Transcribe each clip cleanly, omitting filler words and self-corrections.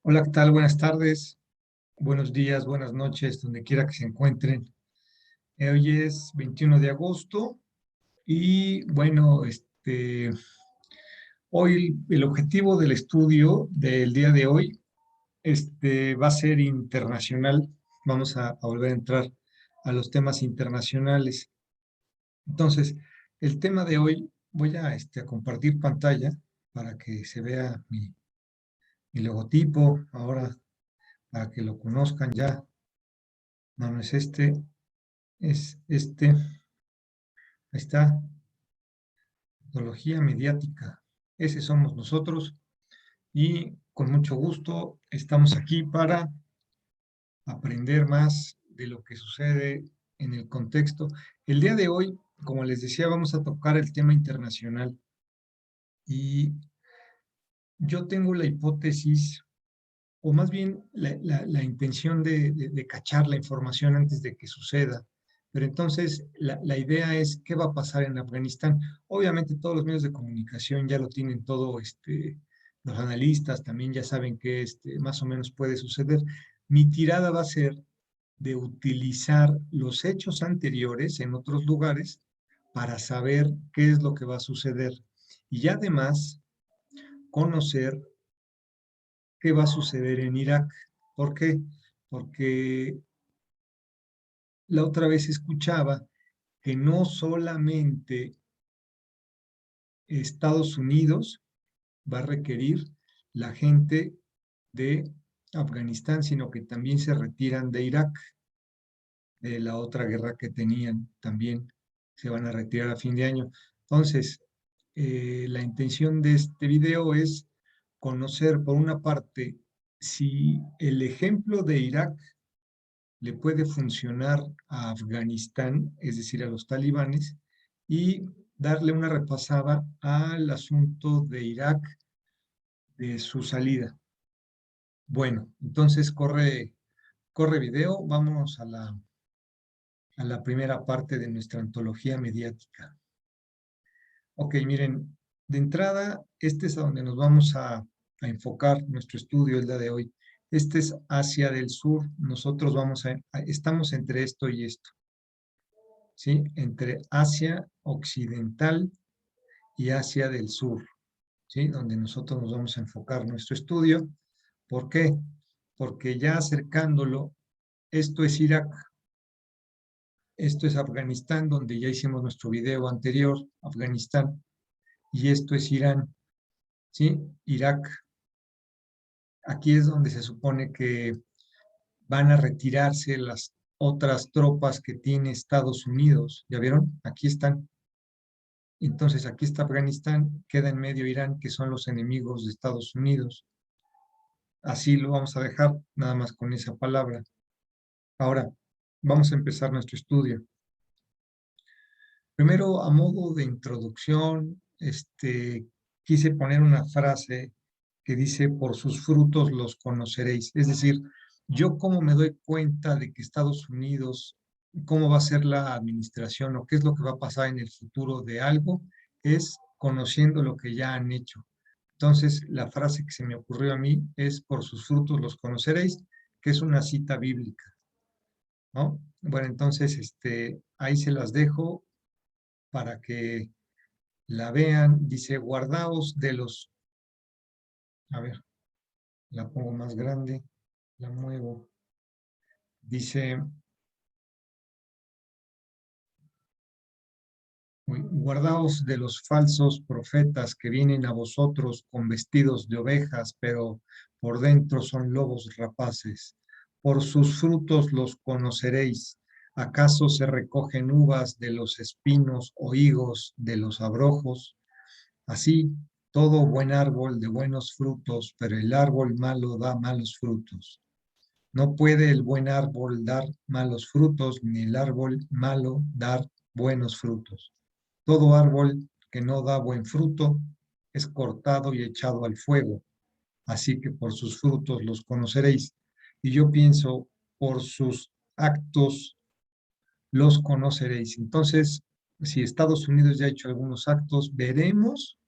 Hola, ¿qué tal? Buenas tardes, buenos días, buenas noches, donde quiera que se encuentren. Hoy es 21 de agosto y bueno, hoy el objetivo del estudio del día de hoy va a ser internacional. Vamos a volver a entrar a los temas internacionales. Entonces, el tema de hoy, voy a compartir pantalla para que se vea mi logotipo, ahora para que lo conozcan ya. No, no es es este. Ahí está, metodología mediática. Ese somos nosotros y con mucho gusto estamos aquí para aprender más de lo que sucede en el contexto. El día de hoy, como les decía, vamos a tocar el tema internacional y yo tengo la hipótesis, o más bien la intención de cachar la información antes de que suceda. Pero entonces la idea es qué va a pasar en Afganistán. Obviamente todos los medios de comunicación ya lo tienen todo, los analistas también ya saben que más o menos puede suceder. Mi tirada va a ser de utilizar los hechos anteriores en otros lugares para saber qué es lo que va a suceder. Y además conocer qué va a suceder en Irak. ¿Por qué? Porque la otra vez escuchaba que no solamente Estados Unidos va a requerir la gente de Afganistán, sino que también se retiran de Irak, de la otra guerra que tenían, también se van a retirar a fin de año. Entonces, la intención de este video es conocer, por una parte, si el ejemplo de Irak le puede funcionar a Afganistán, es decir, a los talibanes, y darle una repasada al asunto de Irak, de su salida. Bueno, entonces corre video, vamos a la primera parte de nuestra antología mediática. Ok, miren, de entrada, este es a donde nos vamos a enfocar nuestro estudio el día de hoy. Este es Asia del Sur, nosotros estamos entre esto y esto. ¿Sí? Entre Asia Occidental y Asia del Sur, ¿sí? Donde nosotros nos vamos a enfocar nuestro estudio. ¿Por qué? Porque ya acercándolo, esto es Irak, esto es Afganistán, donde ya hicimos nuestro video anterior, Afganistán, y esto es Irán, ¿sí? Irak. Aquí es donde se supone que van a retirarse las otras tropas que tiene Estados Unidos. ¿Ya vieron? Aquí están. Entonces aquí está Afganistán, queda en medio Irán, que son los enemigos de Estados Unidos. Así lo vamos a dejar, nada más con esa palabra. Ahora, vamos a empezar nuestro estudio. Primero, a modo de introducción, quise poner una frase que dice, por sus frutos los conoceréis. Es decir, yo cómo me doy cuenta de que Estados Unidos, cómo va a ser la administración o qué es lo que va a pasar en el futuro de algo, es conociendo lo que ya han hecho. Entonces, la frase que se me ocurrió a mí es, por sus frutos los conoceréis, que es una cita bíblica, ¿no? Bueno, entonces, ahí se las dejo para que la vean. Dice, guardaos de los, a ver, la pongo más grande, la muevo. Dice, guardaos de los falsos profetas que vienen a vosotros con vestidos de ovejas, pero por dentro son lobos rapaces. Por sus frutos los conoceréis. ¿Acaso se recogen uvas de los espinos o higos de los abrojos? Así, todo buen árbol de buenos frutos, pero el árbol malo da malos frutos. No puede el buen árbol dar malos frutos, ni el árbol malo dar buenos frutos. Todo árbol que no da buen fruto es cortado y echado al fuego. Así que por sus frutos los conoceréis. Y yo pienso, por sus actos los conoceréis. Entonces, si Estados Unidos ya ha hecho algunos actos, veremos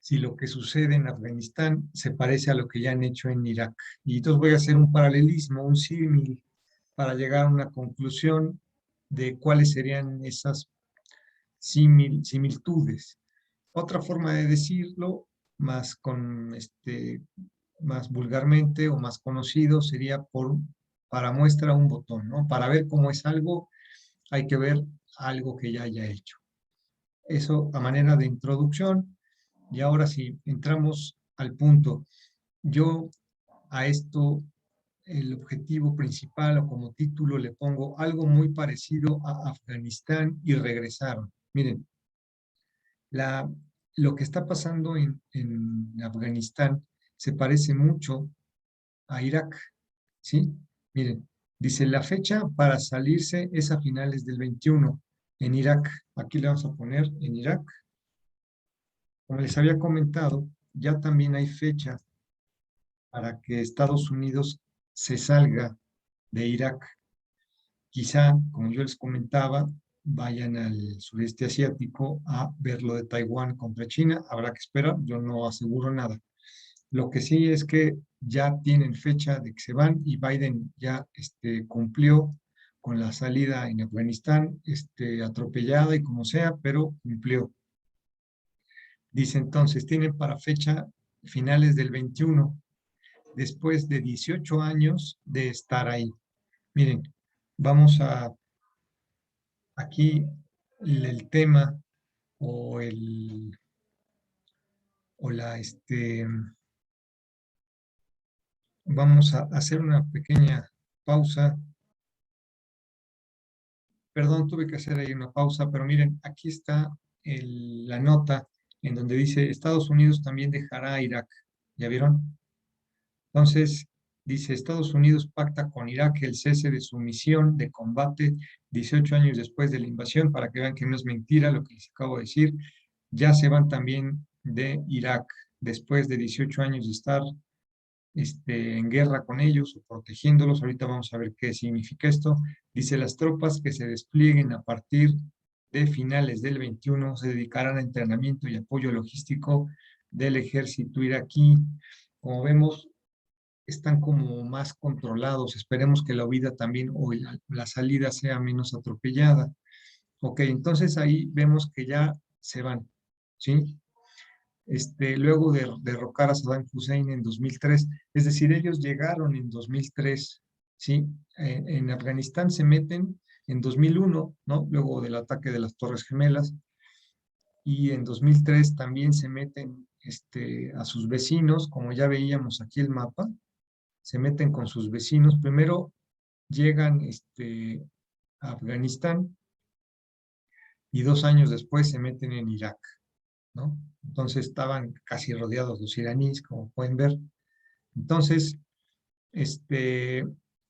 si lo que sucede en Afganistán se parece a lo que ya han hecho en Irak. Y entonces voy a hacer un paralelismo, un símil, para llegar a una conclusión de cuáles serían esas similitudes. Otra forma de decirlo, más con más vulgarmente o más conocido, sería para muestra un botón, ¿no? Para ver cómo es algo, hay que ver algo que ya haya hecho. Eso a manera de introducción. Y ahora sí, entramos al punto. Yo a esto, el objetivo principal o como título le pongo algo muy parecido a Afganistán y regresaron. Miren, la, lo que está pasando en Afganistán se parece mucho a Irak, ¿sí? Miren, dice la fecha para salirse es a finales del 21 en Irak. Aquí le vamos a poner en Irak. Como les había comentado, ya también hay fecha para que Estados Unidos se salga de Irak. Quizá, como yo les comentaba, vayan al sureste asiático a ver lo de Taiwán contra China. Habrá que esperar, yo no aseguro nada. Lo que sí es que ya tienen fecha de que se van y Biden ya cumplió con la salida en Afganistán, atropellada y como sea, pero cumplió. Dice entonces, tienen para fecha finales del 21, después de 18 años de estar ahí. Miren, vamos a aquí el tema o el o la vamos a hacer una pequeña pausa. Perdón, tuve que hacer ahí una pausa, pero miren, aquí está la nota en donde dice Estados Unidos también dejará a Irak. ¿Ya vieron? Entonces, dice Estados Unidos pacta con Irak el cese de su misión de combate 18 años después de la invasión, para que vean que no es mentira lo que les acabo de decir. Ya se van también de Irak después de 18 años de estar en guerra con ellos o protegiéndolos. Ahorita vamos a ver qué significa esto. Dice, las tropas que se desplieguen a partir de finales del 21 se dedicarán a entrenamiento y apoyo logístico del ejército iraquí. Como vemos, están como más controlados. Esperemos que la huida también o la salida sea menos atropellada. Ok, entonces ahí vemos que ya se van, ¿sí? Luego de derrocar a Saddam Hussein en 2003, es decir, ellos llegaron en 2003, ¿sí? En Afganistán se meten en 2001, ¿no? Luego del ataque de las Torres Gemelas, y en 2003 también se meten a sus vecinos, como ya veíamos aquí el mapa, se meten con sus vecinos. Primero llegan a Afganistán y 2 años después se meten en Irak, ¿no? Entonces estaban casi rodeados los iraníes, como pueden ver. Entonces, este,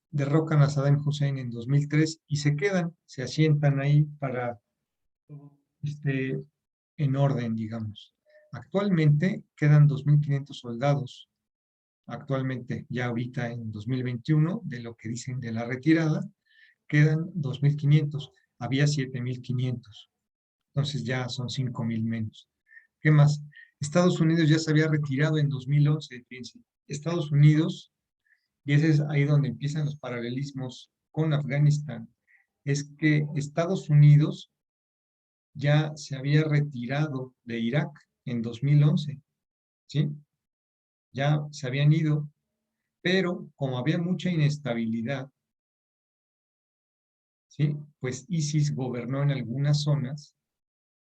derrocan a Saddam Hussein en 2003 y se quedan, se asientan ahí para, este, en orden, digamos. Actualmente quedan 2.500 soldados, actualmente ya ahorita en 2021, de lo que dicen de la retirada, quedan 2.500, había 7.500, entonces ya son 5.000 menos. ¿Qué más? Estados Unidos ya se había retirado en 2011, fíjense. Estados Unidos, y ese es ahí donde empiezan los paralelismos con Afganistán, es que Estados Unidos ya se había retirado de Irak en 2011, ¿sí? Ya se habían ido, pero como había mucha inestabilidad, ¿sí? Pues ISIS gobernó en algunas zonas,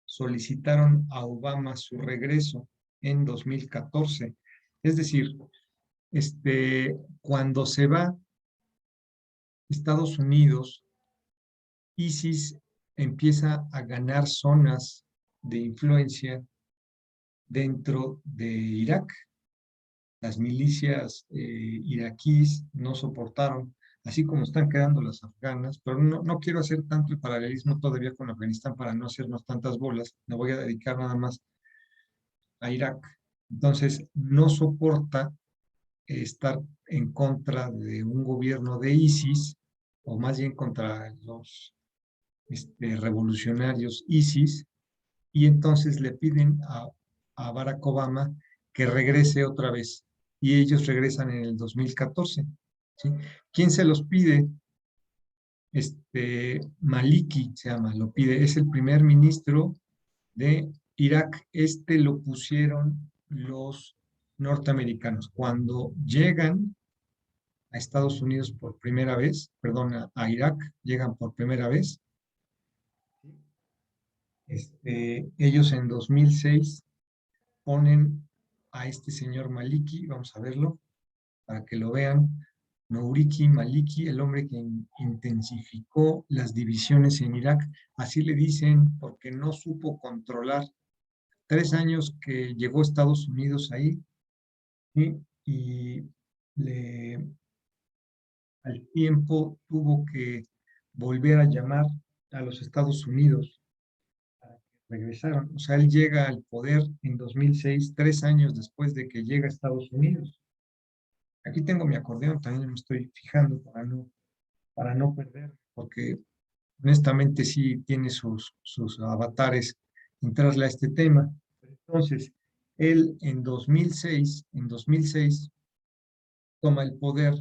solicitaron a Obama su regreso en 2014. Es decir, cuando se va Estados Unidos, ISIS empieza a ganar zonas de influencia dentro de Irak. Las milicias iraquíes no soportaron, así como están quedando las afganas, pero no quiero hacer tanto el paralelismo todavía con Afganistán para no hacernos tantas bolas, me voy a dedicar nada más a Irak. Entonces, no soporta estar en contra de un gobierno de ISIS, o más bien contra los revolucionarios ISIS, y entonces le piden a a Barack Obama que regrese otra vez. Y ellos regresan en el 2014. ¿Sí? ¿Quién se los pide? Maliki se llama, lo pide. Es el primer ministro de Irak. Lo pusieron los norteamericanos. Cuando llegan a Estados Unidos por primera vez, perdón, a Irak, llegan por primera vez. Ellos en 2006 ponen a este señor Maliki, vamos a verlo, para que lo vean. Nouriki Maliki, el hombre que intensificó las divisiones en Irak, así le dicen porque no supo controlar. 3 años que llegó a Estados Unidos ahí, ¿sí? Y al tiempo tuvo que volver a llamar a los Estados Unidos para que regresaran. O sea, él llega al poder en 2006, 3 años después de que llega a Estados Unidos. Aquí tengo mi acordeón, también me estoy fijando para no perder, porque honestamente sí tiene sus avatares entrarle a este tema. Entonces, él en 2006 toma el poder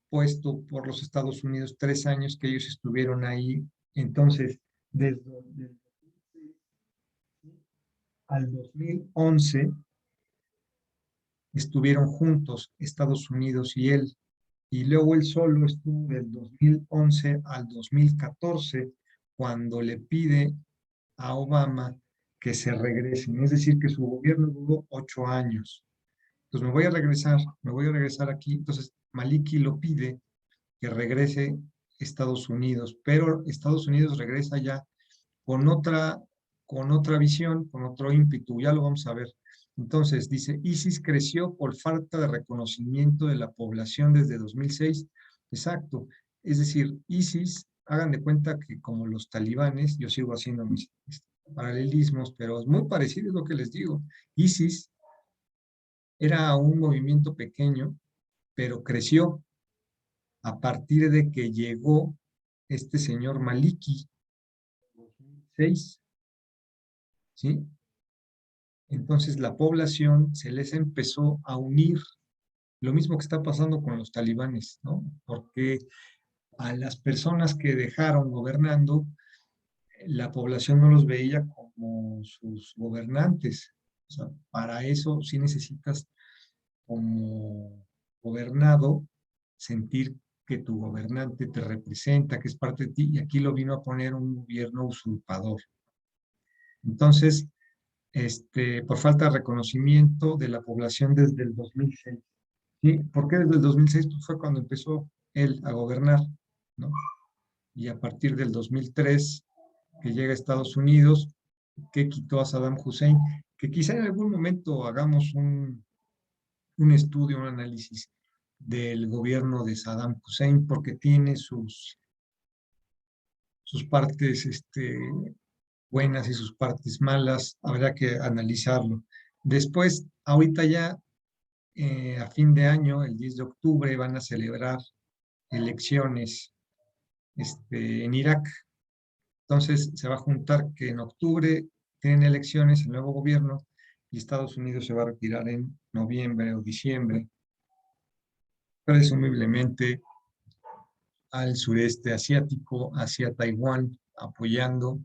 puesto por los Estados Unidos, 3 años que ellos estuvieron ahí. Entonces, desde el 2006 al 2011 estuvieron juntos Estados Unidos y él. Y luego él solo estuvo del 2011 al 2014 cuando le pide a Obama que se regresen. Es decir, que su gobierno duró 8 años. Entonces me voy a regresar aquí. Entonces Maliki lo pide que regrese Estados Unidos, pero Estados Unidos regresa ya con otra, con otra visión, con otro ímpetu, ya lo vamos a ver. Entonces, dice, ISIS creció por falta de reconocimiento de la población desde 2006. Exacto. Es decir, ISIS, hagan de cuenta que como los talibanes, yo sigo haciendo mis paralelismos, pero es muy parecido, es lo que les digo. ISIS era un movimiento pequeño, pero creció a partir de que llegó este señor Maliki, 2006, ¿sí? Entonces la población se les empezó a unir, lo mismo que está pasando con los talibanes, ¿no? Porque a las personas que dejaron gobernando, la población no los veía como sus gobernantes. O sea, para eso sí necesitas como gobernado sentir que tu gobernante te representa, que es parte de ti, y aquí lo vino a poner un gobierno usurpador. Entonces, por falta de reconocimiento de la población desde el 2006. ¿Sí? ¿Por qué desde el 2006? Pues fue cuando empezó él a gobernar, ¿no? Y a partir del 2003, que llega a Estados Unidos, que quitó a Saddam Hussein, que quizá en algún momento hagamos un estudio, un análisis del gobierno de Saddam Hussein, porque tiene sus partes buenas y sus partes malas, habrá que analizarlo. Después, ahorita ya a fin de año, el 10 de octubre, van a celebrar elecciones en Irak. Entonces se va a juntar que en octubre tienen elecciones el nuevo gobierno y Estados Unidos se va a retirar en noviembre o diciembre, presumiblemente al sureste asiático, hacia Taiwán, apoyando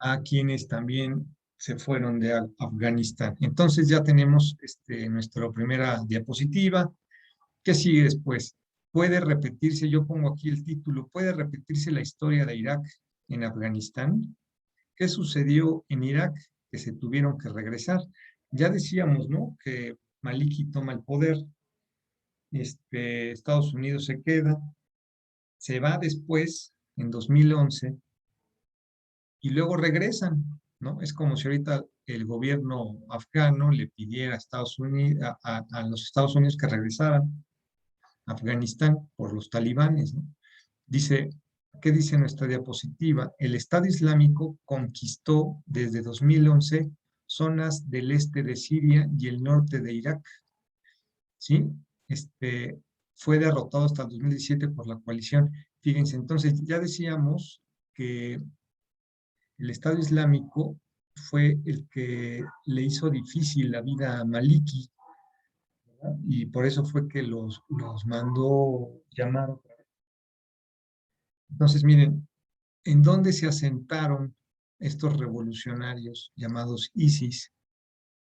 a quienes también se fueron de Afganistán. Entonces ya tenemos nuestra primera diapositiva. ¿Qué sigue después? Puede repetirse, yo pongo aquí el título, puede repetirse la historia de Irak en Afganistán. ¿Qué sucedió en Irak? Que se tuvieron que regresar. Ya decíamos, ¿no? Que Maliki toma el poder, Estados Unidos se queda, se va después, en 2011, y luego regresan, ¿no? Es como si ahorita el gobierno afgano le pidiera a Estados Unidos, a los Estados Unidos que regresaran a Afganistán por los talibanes, ¿no? Dice, ¿qué dice nuestra diapositiva? El Estado Islámico conquistó desde 2011 zonas del este de Siria y el norte de Irak, ¿sí? Fue derrotado hasta el 2017 por la coalición. Fíjense, entonces ya decíamos que el Estado Islámico fue el que le hizo difícil la vida a Maliki, ¿verdad? Y por eso fue que los mandó llamar. Entonces, miren, ¿en dónde se asentaron estos revolucionarios llamados ISIS?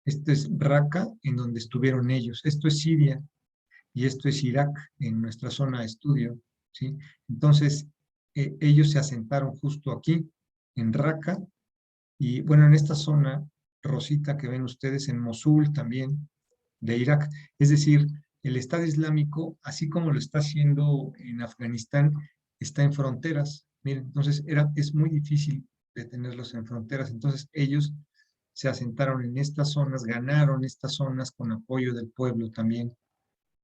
Esto es Raqqa, en donde estuvieron ellos. Esto es Siria y esto es Irak, en nuestra zona de estudio, ¿sí? Entonces, ellos se asentaron justo aquí, en Raqqa, y bueno, en esta zona, rosita que ven ustedes, en Mosul también, de Irak. Es decir, el Estado Islámico, así como lo está haciendo en Afganistán, está en fronteras. Miren, entonces es muy difícil detenerlos en fronteras. Entonces ellos se asentaron en estas zonas, ganaron estas zonas con apoyo del pueblo también,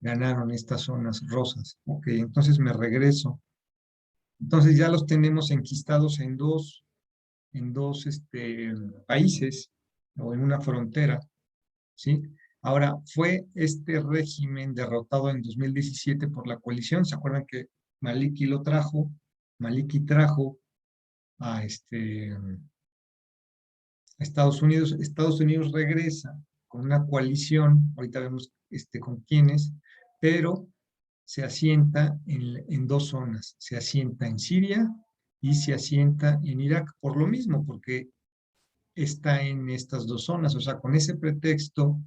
ganaron estas zonas rosas. Ok, entonces me regreso. Entonces ya los tenemos enquistados en dos países o en una frontera, ¿sí? Ahora, fue este régimen derrotado en 2017 por la coalición. ¿Se acuerdan que Maliki lo trajo? Maliki trajo a Estados Unidos. Estados Unidos regresa con una coalición, ahorita vemos con quiénes, pero se asienta en dos zonas. Se asienta en Siria y se asienta en Irak, por lo mismo, porque está en estas dos zonas, o sea, con ese pretexto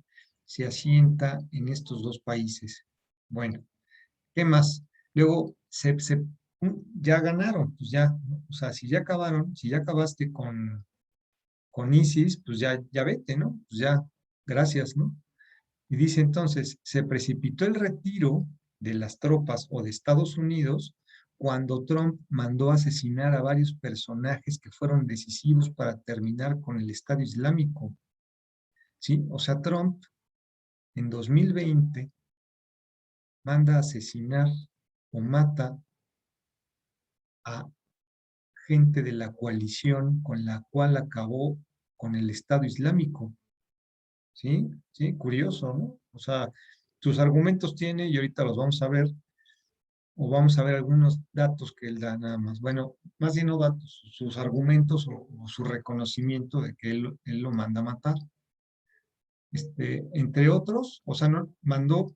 se asienta en estos dos países. Bueno, ¿qué más? Luego ya ganaron, pues ya, ¿no? O sea, si ya acabaron, si ya acabaste con ISIS, pues ya vete, ¿no? Pues ya, gracias, ¿no? Y dice entonces, se precipitó el retiro de las tropas o de Estados Unidos cuando Trump mandó asesinar a varios personajes que fueron decisivos para terminar con el Estado Islámico. ¿Sí? O sea, Trump en 2020 manda asesinar o mata a gente de la coalición con la cual acabó con el Estado Islámico. ¿Sí? Sí, curioso, ¿no? O sea, sus argumentos tiene y ahorita los vamos a ver, o vamos a ver algunos datos que él da nada más. Bueno, más bien no datos, sus argumentos o su reconocimiento de que él lo manda a matar. Entre otros, o sea, no, mató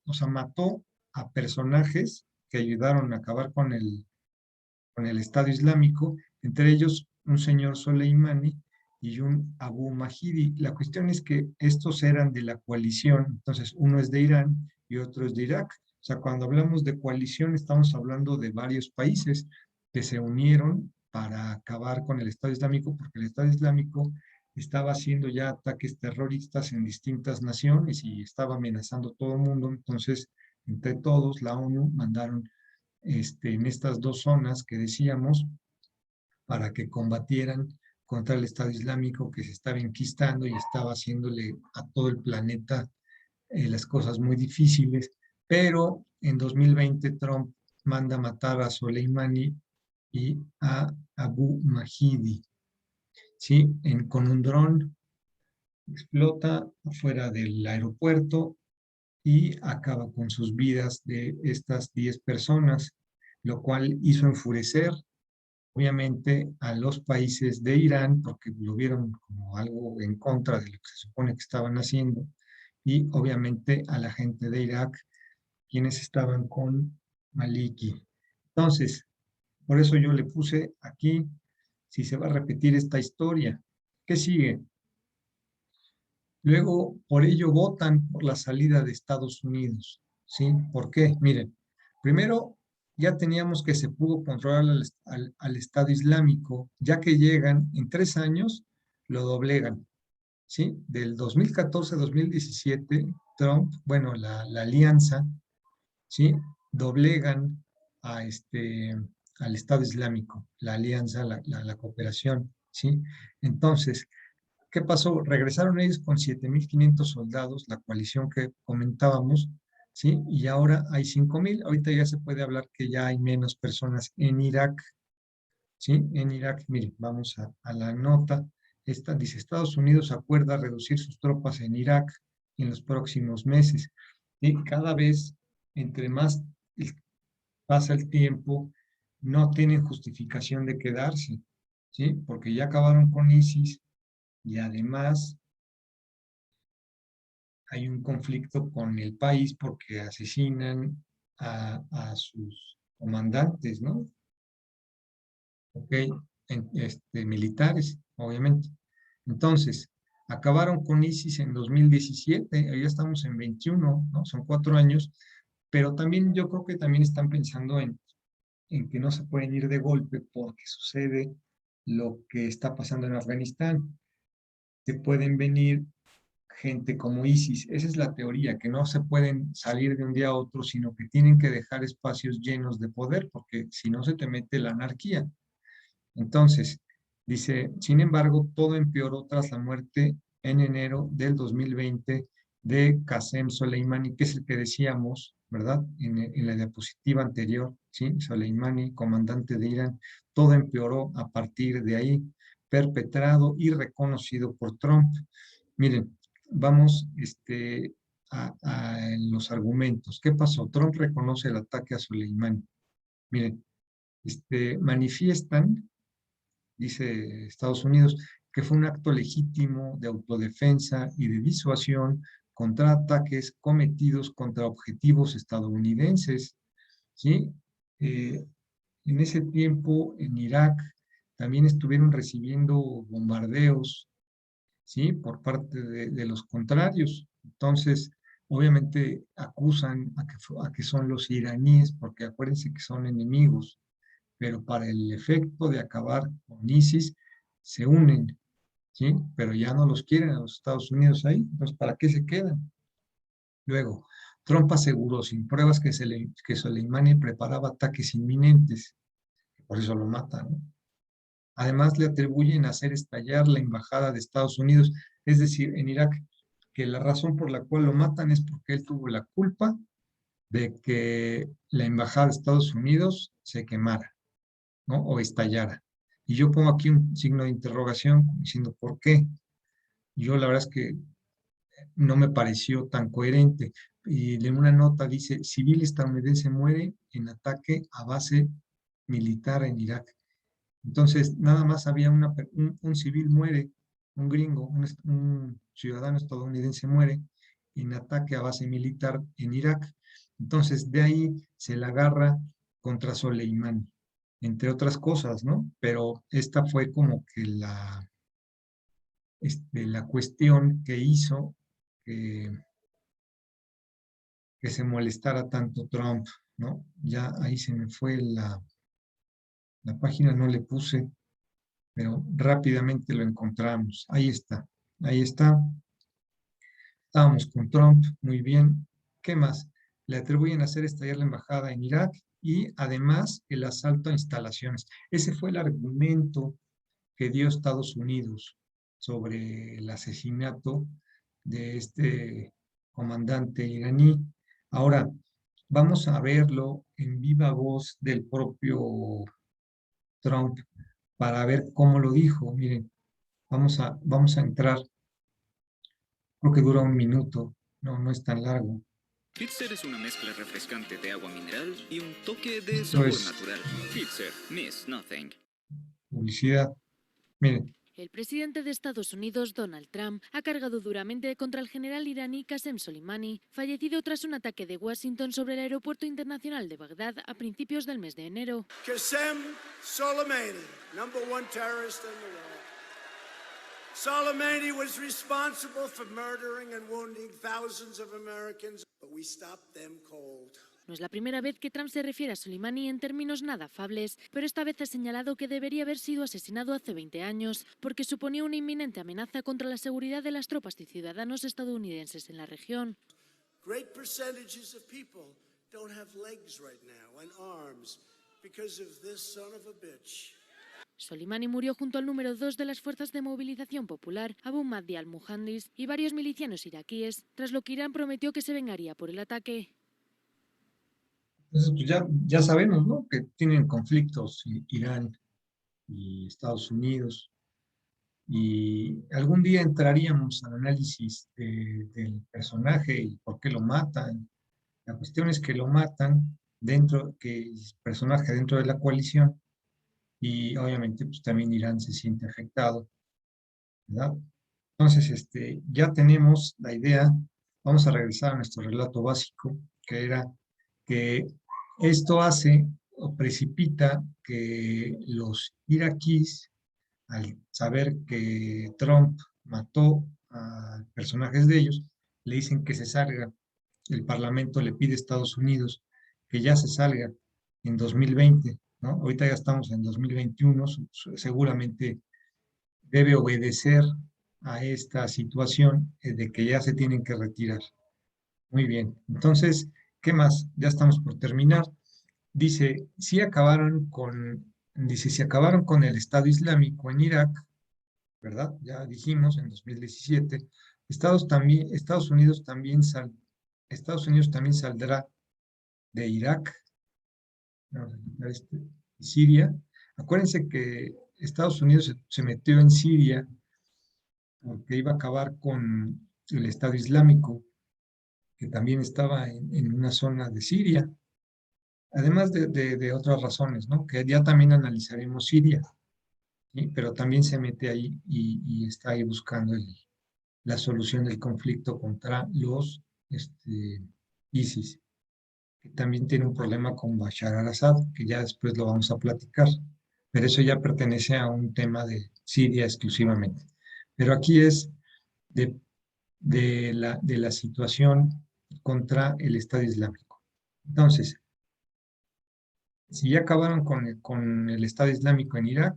a personajes que ayudaron a acabar con el Estado Islámico, entre ellos un señor Soleimani y un Abu Mahidi. La cuestión es que estos eran de la coalición, entonces uno es de Irán y otro es de Irak. O sea, cuando hablamos de coalición estamos hablando de varios países que se unieron para acabar con el Estado Islámico, porque el Estado Islámico estaba haciendo ya ataques terroristas en distintas naciones y estaba amenazando a todo el mundo. Entonces, entre todos, la ONU mandaron en estas dos zonas que decíamos para que combatieran contra el Estado Islámico que se estaba enquistando y estaba haciéndole a todo el planeta las cosas muy difíciles. Pero en 2020 Trump manda matar a Soleimani y a Abu Mahidi, ¿sí? Con un dron explota fuera del aeropuerto y acaba con sus vidas de estas 10 personas, lo cual hizo enfurecer obviamente a los países de Irán, porque lo vieron como algo en contra de lo que se supone que estaban haciendo, y obviamente a la gente de Irak, quienes estaban con Maliki. Entonces, por eso yo le puse aquí, si se va a repetir esta historia. ¿Qué sigue? Luego, por ello votan por la salida de Estados Unidos. ¿Sí? ¿Por qué? Miren, primero ya teníamos que se pudo controlar al Estado Islámico, ya que llegan en 3 años, lo doblegan. ¿Sí? Del 2014 a 2017, Trump, bueno, la alianza, ¿sí? Doblegan a al Estado Islámico, la alianza, la cooperación. ¿Sí? Entonces, ¿qué pasó? Regresaron ellos con 7.500 soldados, la coalición que comentábamos, ¿sí? Y ahora hay 5.000. Ahorita ya se puede hablar que ya hay menos personas en Irak, ¿sí? En Irak, miren, vamos a la nota. Esta dice, Estados Unidos acuerda reducir sus tropas en Irak en los próximos meses. Y cada vez, entre más pasa el tiempo, no tienen justificación de quedarse, ¿sí? Porque ya acabaron con ISIS, y además hay un conflicto con el país porque asesinan a sus comandantes, ¿no? Ok, militares, obviamente. Entonces, acabaron con ISIS en 2017, ahí estamos en 21, ¿no? Son 4 años, pero también yo creo que también están pensando en que no se pueden ir de golpe porque sucede lo que está pasando en Afganistán. Te pueden venir gente como ISIS. Esa es la teoría, que no se pueden salir de un día a otro, sino que tienen que dejar espacios llenos de poder, porque si no se te mete la anarquía. Entonces, dice, sin embargo, todo empeoró tras la muerte en enero del 2020 de Qasem Soleimani, que es el que decíamos, ¿verdad? En la diapositiva anterior, ¿sí? Soleimani, comandante de Irán, todo empeoró a partir de ahí, perpetrado y reconocido por Trump. Miren, vamos a los argumentos. ¿Qué pasó? Trump reconoce el ataque a Soleimani. Miren, manifiestan, dice Estados Unidos, que fue un acto legítimo de autodefensa y de disuasión contra ataques cometidos contra objetivos estadounidenses, ¿sí? Eh, en ese tiempo, en Irak, también estuvieron recibiendo bombardeos, ¿sí? Por parte de los contrarios. Entonces, obviamente acusan a que son los iraníes, porque acuérdense que son enemigos, pero para el efecto de acabar con ISIS, se unen, ¿sí? Pero ya no los quieren a los Estados Unidos ahí, entonces, ¿para qué se quedan? Luego, Trump aseguró sin pruebas que Soleimani preparaba ataques inminentes, por eso lo matan, ¿no? Además, le atribuyen hacer estallar la embajada de Estados Unidos, es decir, en Irak, que la razón por la cual lo matan es porque él tuvo la culpa de que la embajada de Estados Unidos se quemara, ¿no? O estallara. Y yo pongo aquí un signo de interrogación diciendo por qué. Yo la verdad es que no me pareció tan coherente. Y en una nota dice, civil estadounidense muere en ataque a base militar en Irak. Entonces, nada más había un civil muere, un gringo, un ciudadano estadounidense muere en ataque a base militar en Irak. Entonces, de ahí se la agarra contra Soleimani, entre otras cosas, ¿no? Pero esta fue como que la cuestión que hizo que, que se molestara tanto Trump, ¿no? Ya ahí se me fue la página, no le puse, pero rápidamente lo encontramos. Ahí está, ahí está. Estábamos con Trump, muy bien. ¿Qué más? Le atribuyen hacer estallar la embajada en Irak y además el asalto a instalaciones. Ese fue el argumento que dio Estados Unidos sobre el asesinato de este comandante iraní. Ahora, vamos a verlo en viva voz del propio Trump para ver cómo lo dijo. Miren, vamos a entrar, creo que dura 1 minuto, no, no es tan largo. Fitzer es una mezcla refrescante de agua mineral y un toque de Esto sabor es natural. Fitzer, miss nothing. publicidad. Miren, El presidente de Estados Unidos, Donald Trump, ha cargado duramente contra el general iraní Qasem Soleimani, fallecido tras un ataque de Washington sobre el aeropuerto internacional de Bagdad a principios del mes de enero. Qasem Soleimani, #1 terrorist in the world. Soleimani was responsible for murdering and wounding thousands of Americans, but we stopped them cold. No es la primera vez que Trump se refiere a Soleimani en términos nada afables, pero esta vez ha señalado que debería haber sido asesinado hace 20 años, porque suponía una inminente amenaza contra la seguridad de las tropas y ciudadanos estadounidenses en la región. Great percentages of people don't have legs right now and arms because of this son of a bitch. Soleimani murió junto al número 2 de las fuerzas de movilización popular, Abu Mahdi al-Muhandis, y varios milicianos iraquíes, tras lo que Irán prometió que se vengaría por el ataque. entonces pues ya sabemos, ¿no? Que tienen conflictos Irán y Estados Unidos. Y algún día entraríamos al análisis del personaje y por qué lo matan. La cuestión es que lo matan que es personaje dentro de la coalición y obviamente pues también Irán se siente afectado, ¿verdad? Entonces, ya tenemos la idea. Vamos a regresar a nuestro relato básico, que era que esto hace o precipita que los iraquíes, al saber que Trump mató a personajes de ellos, le dicen que se salga. El Parlamento le pide a Estados Unidos que ya se salga en 2020, ¿no? Ahorita ya estamos en 2021, seguramente debe obedecer a esta situación de que ya se tienen que retirar. Muy bien, entonces, ¿qué más? Ya estamos por terminar. Dice, si acabaron con el Estado Islámico en Irak, ¿verdad? Ya dijimos en 2017, Estados Unidos también saldrá de Irak, vamos a quitar Siria. Acuérdense que Estados Unidos se metió en Siria porque iba a acabar con el Estado Islámico, que también estaba en una zona de Siria, además de otras razones, ¿no? Que ya también analizaremos Siria, ¿sí? Pero también se mete ahí y está ahí buscando la solución del conflicto contra los ISIS, que también tiene un problema con Bashar al-Assad, que ya después lo vamos a platicar, pero eso ya pertenece a un tema de Siria exclusivamente. Pero aquí es de la situación contra el Estado Islámico. Entonces, si ya acabaron con el Estado Islámico en Irak,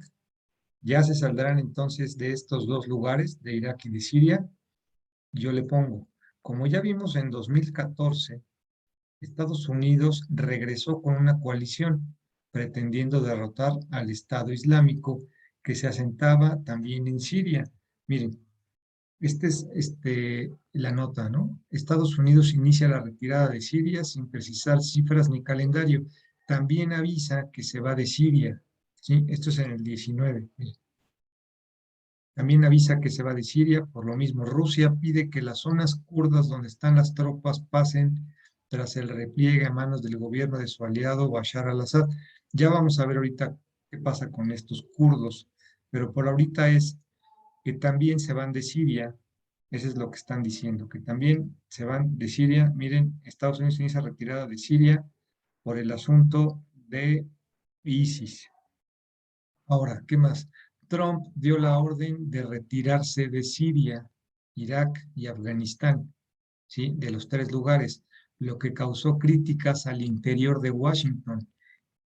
ya se saldrán entonces de estos dos lugares, de Irak y de Siria. Yo le pongo, como ya vimos en 2014, Estados Unidos regresó con una coalición pretendiendo derrotar al Estado Islámico que se asentaba también en Siria. Miren, la nota, ¿no? Estados Unidos inicia la retirada de Siria sin precisar cifras ni calendario. También avisa que se va de Siria, ¿sí? Esto es en el 19. Miren. También avisa que se va de Siria. Por lo mismo, Rusia pide que las zonas kurdas donde están las tropas pasen tras el repliegue a manos del gobierno de su aliado Bashar al-Assad. Ya vamos a ver ahorita qué pasa con estos kurdos, pero por ahorita es que también se van de Siria. Eso es lo que están diciendo, que también se van de Siria. Miren, Estados Unidos inicia retirada de Siria por el asunto de ISIS. Ahora, ¿qué más? Trump dio la orden de retirarse de Siria, Irak y Afganistán, ¿sí? De los tres lugares, lo que causó críticas al interior de Washington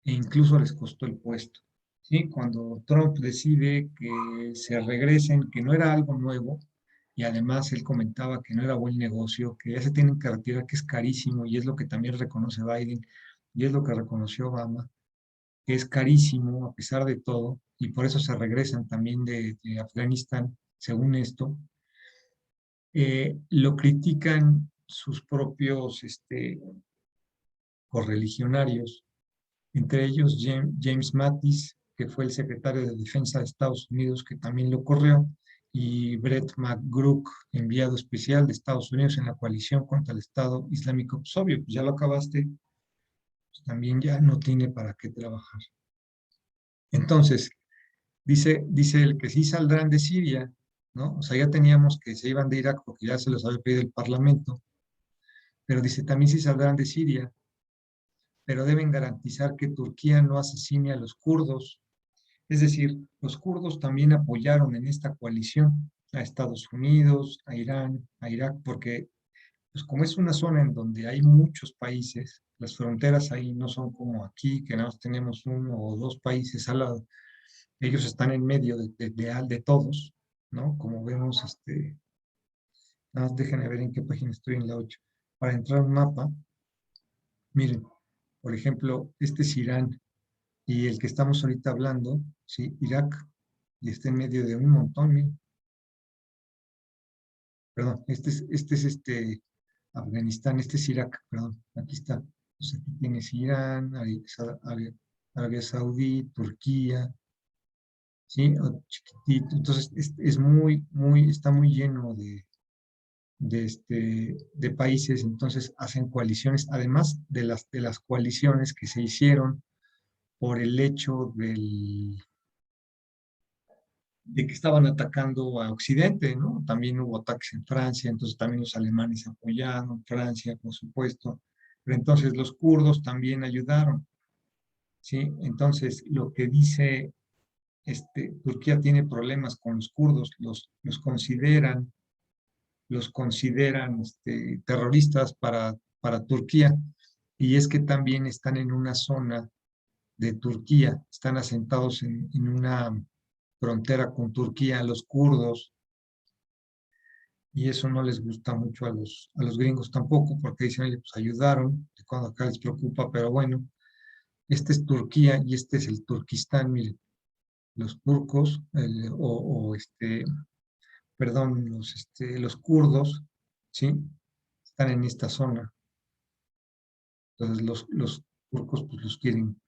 e incluso les costó el puesto, ¿sí? Cuando Trump decide que se regresen, que no era algo nuevo, y además él comentaba que no era buen negocio, que ya se tienen que retirar, que es carísimo, y es lo que también reconoce Biden, y es lo que reconoció Obama, que es carísimo a pesar de todo, y por eso se regresan también de Afganistán, según esto. Lo critican sus propios correligionarios, entre ellos James Mattis, que fue el secretario de Defensa de Estados Unidos, que también lo corrió, y Brett McGurk, enviado especial de Estados Unidos en la coalición contra el Estado Islámico. Pues obvio, pues ya lo acabaste, pues también ya no tiene para qué trabajar. Entonces, dice el que sí saldrán de Siria, ¿no? O sea, ya teníamos que se iban de Irak porque ya se los había pedido el Parlamento, pero dice también sí saldrán de Siria, pero deben garantizar que Turquía no asesine a los kurdos. Es decir, los kurdos también apoyaron en esta coalición a Estados Unidos, a Irán, a Irak, porque pues como es una zona en donde hay muchos países, las fronteras ahí no son como aquí, que nada más tenemos uno o dos países al lado. Ellos están en medio de todos, ¿no? Como vemos, nada más déjenme ver en qué página estoy en la 8. Para entrar a un mapa, miren, por ejemplo, este es Irán y el que estamos ahorita hablando, ¿sí? Irak, y está en medio de un montón, miren. Perdón, este es Afganistán, este es Irak, perdón, aquí está. Pues aquí tienes Irán, Arabia Saudí, Turquía, ¿sí? Chiquitito. Entonces, está muy lleno de países, entonces hacen coaliciones, además de las coaliciones que se hicieron por el hecho de que estaban atacando a Occidente, ¿no? También hubo ataques en Francia, entonces también los alemanes apoyaron, Francia, por supuesto, pero entonces los kurdos también ayudaron, ¿sí? Entonces, lo que dice, Turquía tiene problemas con los kurdos, los consideran terroristas para Turquía, y es que también están en una zona de Turquía, están asentados en una frontera con Turquía, los kurdos, y eso no les gusta mucho a los gringos tampoco, porque dicen, oye, pues ayudaron, cuando acá les preocupa, pero bueno, este es Turquía y este es el Turquistán, miren, los turcos, perdón, los kurdos, ¿sí? Están en esta zona, entonces los turcos pues los quieren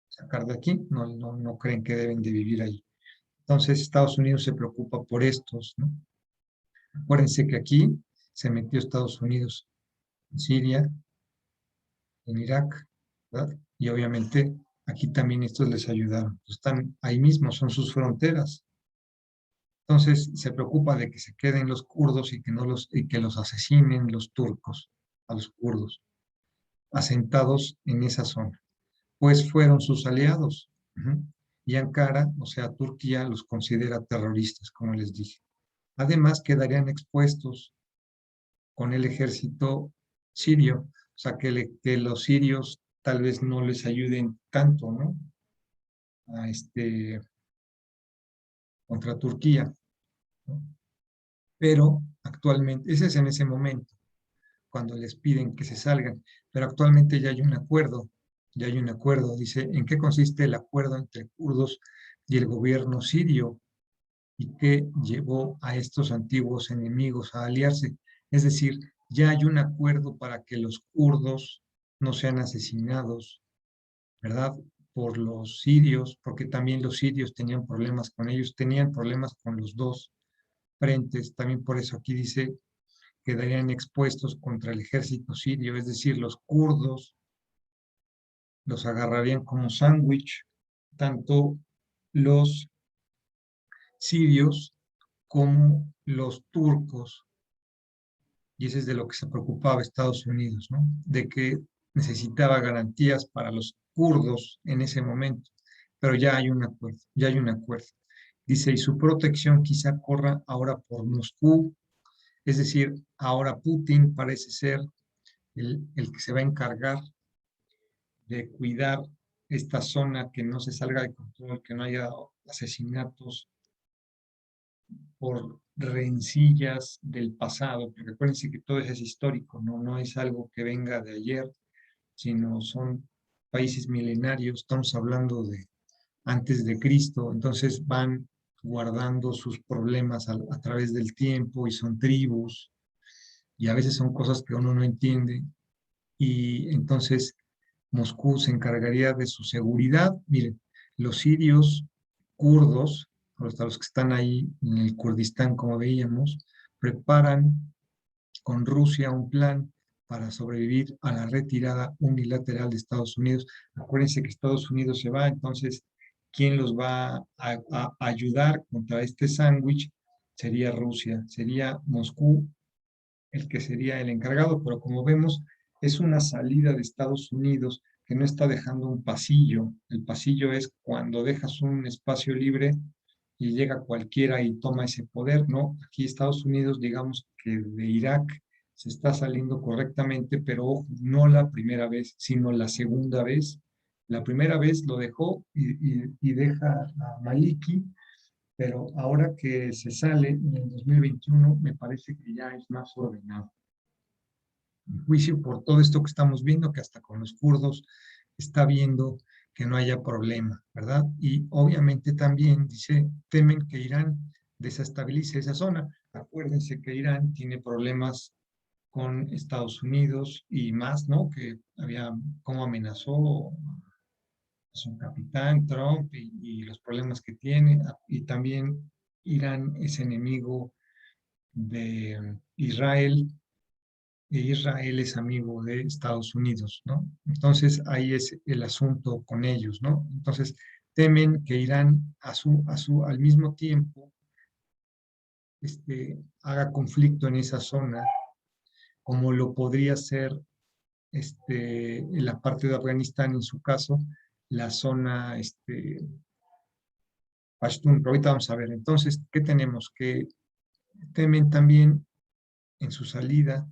sacar de aquí, no creen que deben de vivir ahí. Entonces Estados Unidos se preocupa por estos, ¿no? Acuérdense que aquí se metió Estados Unidos en Siria, en Irak, ¿verdad? Y obviamente aquí también estos les ayudaron. Están ahí mismo, son sus fronteras. Entonces se preocupa de que se queden los kurdos y que los asesinen los turcos, a los kurdos, asentados en esa zona. Pues fueron sus aliados. Y Ankara, o sea, Turquía, los considera terroristas, como les dije. Además, quedarían expuestos con el ejército sirio, o sea, que los sirios tal vez no les ayuden tanto, ¿no? A contra Turquía, ¿no? Pero actualmente, ese es en ese momento, cuando les piden que se salgan, pero actualmente ya hay un acuerdo, dice, ¿en qué consiste el acuerdo entre kurdos y el gobierno sirio? ¿Y qué llevó a estos antiguos enemigos a aliarse? Es decir, ya hay un acuerdo para que los kurdos no sean asesinados, ¿verdad? Por los sirios, porque también los sirios tenían problemas con ellos, tenían problemas con los dos frentes, también por eso aquí dice quedarían expuestos contra el ejército sirio, es decir, los kurdos los agarrarían como sándwich, tanto los sirios como los turcos, y eso es de lo que se preocupaba Estados Unidos, ¿no? De que necesitaba garantías para los kurdos en ese momento, pero ya hay un acuerdo, ya hay un acuerdo. Dice, y su protección quizá corra ahora por Moscú, es decir, ahora Putin parece ser el que se va a encargar de cuidar esta zona, que no se salga de control, que no haya asesinatos por rencillas del pasado, porque acuérdense que todo eso es histórico, no es algo que venga de ayer, sino son países milenarios, estamos hablando de antes de Cristo, entonces van guardando sus problemas a través del tiempo y son tribus, y a veces son cosas que uno no entiende, y entonces Moscú se encargaría de su seguridad. Miren, los sirios kurdos, hasta los que están ahí en el Kurdistán, como veíamos, preparan con Rusia un plan para sobrevivir a la retirada unilateral de Estados Unidos. Acuérdense que Estados Unidos se va, entonces, ¿quién los va a ayudar contra este sándwich? Sería Rusia, sería Moscú el que sería el encargado, pero como vemos, es una salida de Estados Unidos que no está dejando un pasillo. El pasillo es cuando dejas un espacio libre y llega cualquiera y toma ese poder, ¿no? Aquí Estados Unidos, digamos que de Irak se está saliendo correctamente, pero ojo, no la primera vez, sino la segunda vez. La primera vez lo dejó y deja a Maliki, pero ahora que se sale en el 2021, me parece que ya es más ordenado. En juicio por todo esto que estamos viendo, que hasta con los kurdos está viendo que no haya problema, ¿verdad? Y obviamente también dice, temen que Irán desestabilice esa zona. Acuérdense que Irán tiene problemas con Estados Unidos y más, ¿no? Que había, cómo amenazó a su capitán Trump y los problemas que tiene. Y también Irán es enemigo de Israel, e Israel es amigo de Estados Unidos, ¿no? Entonces ahí es el asunto con ellos, ¿no? Entonces temen que Irán al mismo tiempo haga conflicto en esa zona, como lo podría ser en la parte de Afganistán, en su caso, la zona Pashtun. Pero ahorita vamos a ver. Entonces, ¿qué tenemos? Que temen también en su salida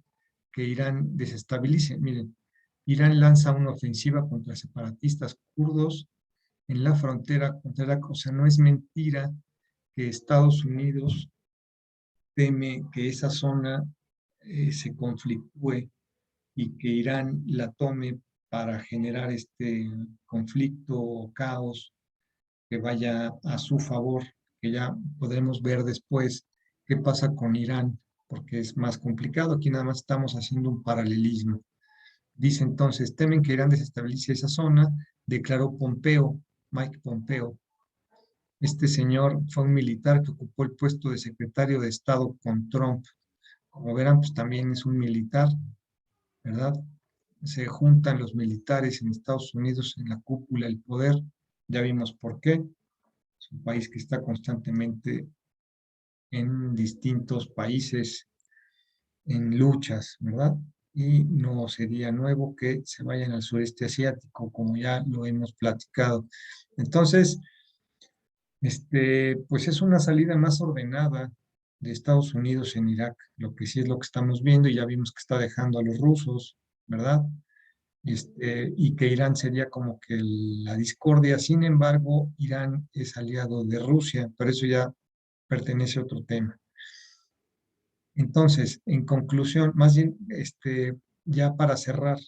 que Irán desestabilice. Miren, Irán lanza una ofensiva contra separatistas kurdos en la frontera contra Irak. O sea, no es mentira que Estados Unidos teme que esa zona se conflictúe y que Irán la tome para generar este conflicto o caos que vaya a su favor, que ya podremos ver después qué pasa con Irán, porque es más complicado. Aquí nada más estamos haciendo un paralelismo. Dice entonces, temen que Irán desestabilice esa zona, declaró Pompeo, Mike Pompeo. Este señor fue un militar que ocupó el puesto de secretario de Estado con Trump. Como verán, pues también es un militar, ¿verdad? Se juntan los militares en Estados Unidos en la cúpula del poder. Ya vimos por qué. Es un país que está constantemente en distintos países en luchas, ¿verdad? Y no sería nuevo que se vayan al sureste asiático, como ya lo hemos platicado. Entonces, pues es una salida más ordenada de Estados Unidos en Irak, lo que sí es lo que estamos viendo, y ya vimos que está dejando a los rusos, ¿verdad? Y que Irán sería como que la discordia. Sin embargo, Irán es aliado de Rusia, pero eso ya pertenece a otro tema. Entonces, en conclusión, más bien, ya para cerrar,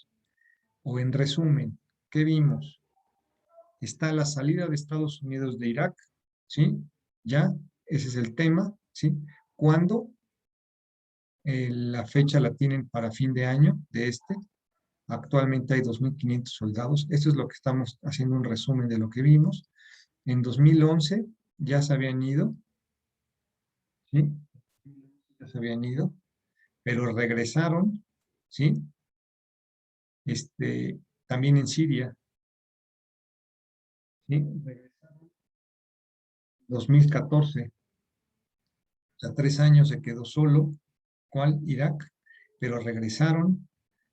o en resumen, ¿qué vimos? Está la salida de Estados Unidos de Irak, ¿sí? Ya, ese es el tema, ¿sí? ¿Cuándo? La fecha la tienen para fin de año de Actualmente hay 2.500 soldados. Esto es lo que estamos haciendo un resumen de lo que vimos. En 2011 ya se habían ido, ¿sí? Ya se habían ido, pero regresaron, ¿sí? También en Siria, ¿sí? Regresaron 2014, o sea, 3 años se quedó solo, ¿cuál? Irak, pero regresaron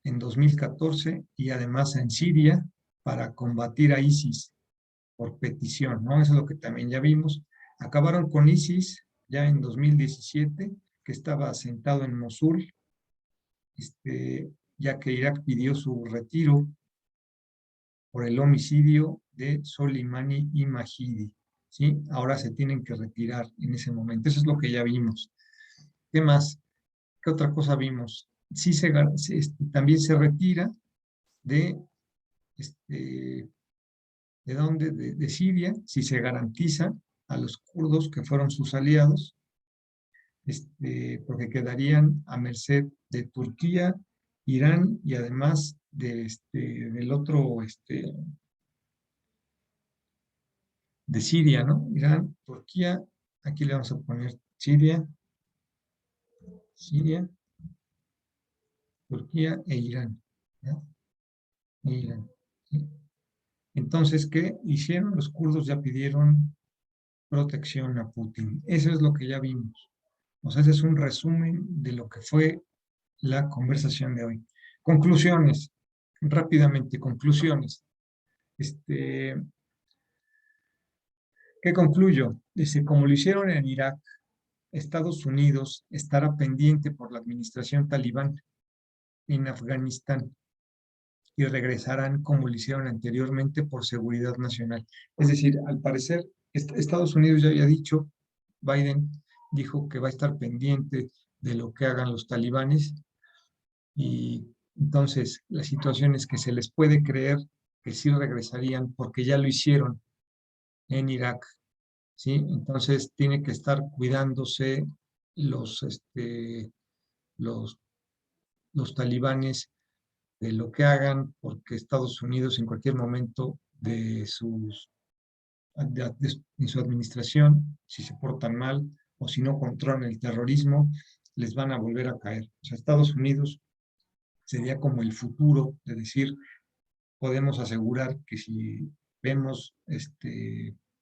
en 2014 y además en Siria para combatir a ISIS por petición, ¿no? Eso es lo que también ya vimos. Acabaron con ISIS ya en 2017, que estaba asentado en Mosul, ya que Irak pidió su retiro por el homicidio de Soleimani y Mahidi, ¿sí? Ahora se tienen que retirar en ese momento. Eso es lo que ya vimos. ¿Qué más? ¿Qué otra cosa vimos? Sí, también se retira de, ¿de dónde? De Siria, si se garantiza a los kurdos que fueron sus aliados, porque quedarían a merced de Turquía, Irán y además del otro, de Siria, ¿no? Irán, Turquía, aquí le vamos a poner Siria, Turquía e Irán, ¿no? E Irán, ¿sí? Entonces, ¿qué hicieron? Los kurdos ya pidieron protección a Putin. Eso es lo que ya vimos. O sea, ese es un resumen de lo que fue la conversación de hoy. Conclusiones, rápidamente, conclusiones. ¿Qué concluyo? Dice, como lo hicieron en Irak, Estados Unidos estará pendiente por la administración talibán en Afganistán y regresarán como lo hicieron anteriormente por seguridad nacional. Es decir, al parecer, Estados Unidos ya había dicho, Biden dijo que va a estar pendiente de lo que hagan los talibanes, y entonces la situación es que se les puede creer que sí regresarían porque ya lo hicieron en Irak, ¿sí? Entonces tiene que estar cuidándose los, los, los talibanes de lo que hagan, porque Estados Unidos en cualquier momento de su administración, si se portan mal o si no controlan el terrorismo, les van a volver a caer. O sea, Estados Unidos sería como el futuro de decir, podemos asegurar que si vemos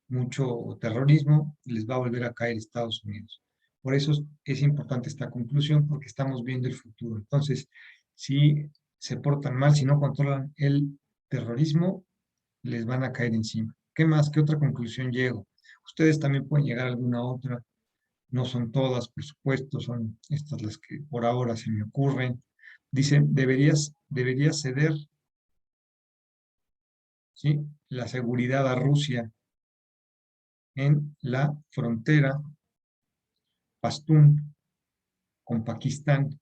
mucho terrorismo, les va a volver a caer Estados Unidos. Por eso es importante esta conclusión, porque estamos viendo el futuro. Entonces, si se portan mal, si no controlan el terrorismo, les van a caer encima. ¿Qué más? ¿Qué otra conclusión llego? Ustedes también pueden llegar a alguna otra. No son todas, por supuesto, son estas las que por ahora se me ocurren. Dicen, deberías ceder, ¿sí?, la seguridad a Rusia en la frontera pastún con Pakistán,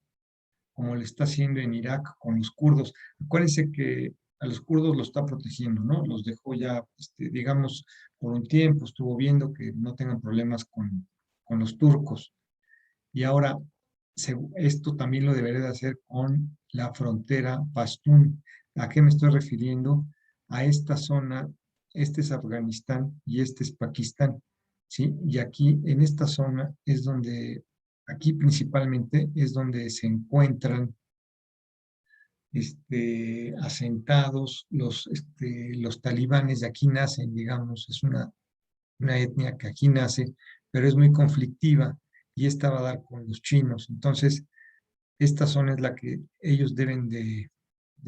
como le está haciendo en Irak con los kurdos. Acuérdense que a los kurdos los está protegiendo, ¿no? Los dejó ya, digamos, por un tiempo, estuvo viendo que no tengan problemas con los turcos. Y ahora, esto también lo debería de hacer con la frontera pastún. ¿A qué me estoy refiriendo? A esta zona, este es Afganistán y este es Pakistán, ¿sí? Y aquí, en esta zona, es donde, aquí principalmente, es donde se encuentran asentados los talibanes. De aquí nacen, digamos, es una etnia que aquí nace, pero es muy conflictiva, y esta va a dar con los chinos. Entonces, esta zona es la que ellos deben de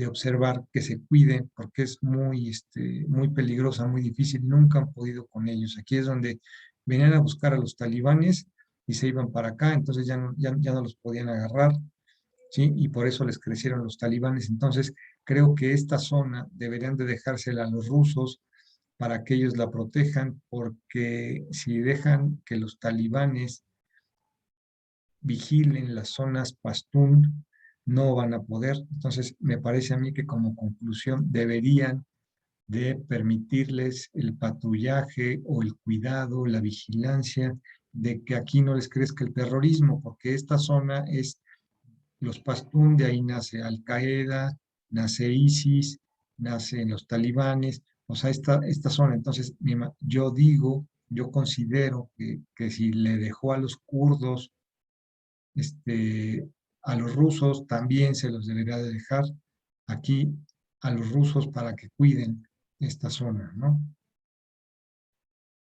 observar, que se cuiden, porque es muy peligrosa, muy difícil. Nunca han podido con ellos. Aquí es donde venían a buscar a los talibanes y se iban para acá, entonces ya no los podían agarrar, ¿sí? Y por eso les crecieron los talibanes. Entonces, creo que esta zona deberían de dejársela a los rusos para que ellos la protejan, porque si dejan que los talibanes vigilen las zonas pastún, no van a poder. Entonces, me parece a mí que como conclusión deberían de permitirles el patrullaje o el cuidado, la vigilancia, de que aquí no les crezca el terrorismo, porque esta zona es los pastún, de ahí nace Al-Qaeda, nace ISIS, nacen los talibanes, o sea, esta zona. Entonces, yo considero que si le dejó a los kurdos, a los rusos, también se los debería de dejar aquí a los rusos para que cuiden esta zona, ¿no?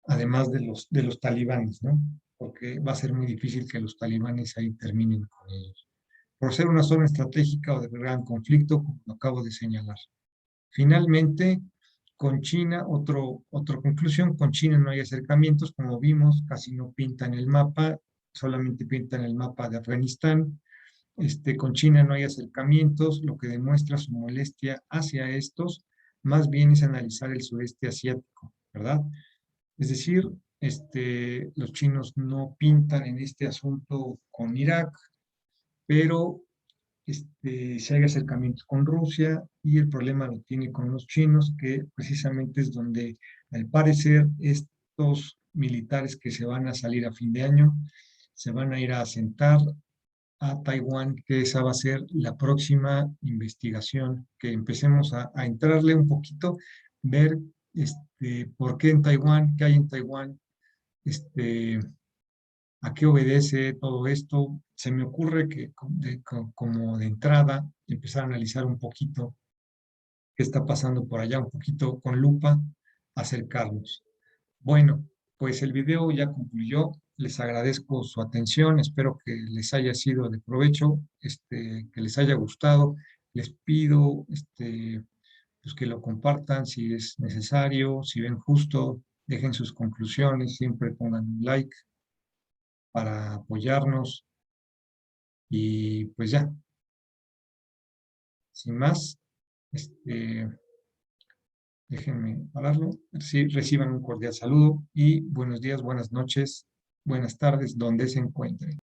Además de los talibanes, ¿no? Porque va a ser muy difícil que los talibanes ahí terminen con ellos, por ser una zona estratégica o de gran conflicto, como lo acabo de señalar. Finalmente, con China, otra conclusión: con China no hay acercamientos, como vimos, casi no pintan el mapa, solamente pintan el mapa de Afganistán. Con China no hay acercamientos, lo que demuestra su molestia hacia estos, más bien es analizar el sureste asiático, ¿verdad? Es decir, los chinos no pintan en este asunto con Irak, pero si hay acercamientos con Rusia, y el problema lo tiene con los chinos, que precisamente es donde, al parecer, estos militares que se van a salir a fin de año se van a ir a asentar a Taiwán, que esa va a ser la próxima investigación, que empecemos a entrarle un poquito, ver por qué en Taiwán, qué hay en Taiwán, a qué obedece todo esto. Se me ocurre que como de entrada empezar a analizar un poquito qué está pasando por allá, un poquito con lupa, acercarnos. Bueno, pues el video ya concluyó. Les agradezco su atención, espero que les haya sido de provecho, que les haya gustado. Les pido pues que lo compartan si es necesario, si ven justo, dejen sus conclusiones, siempre pongan un like para apoyarnos, y pues ya, sin más, déjenme pararlo. Sí, reciban un cordial saludo y buenos días, buenas noches, buenas tardes, donde se encuentren.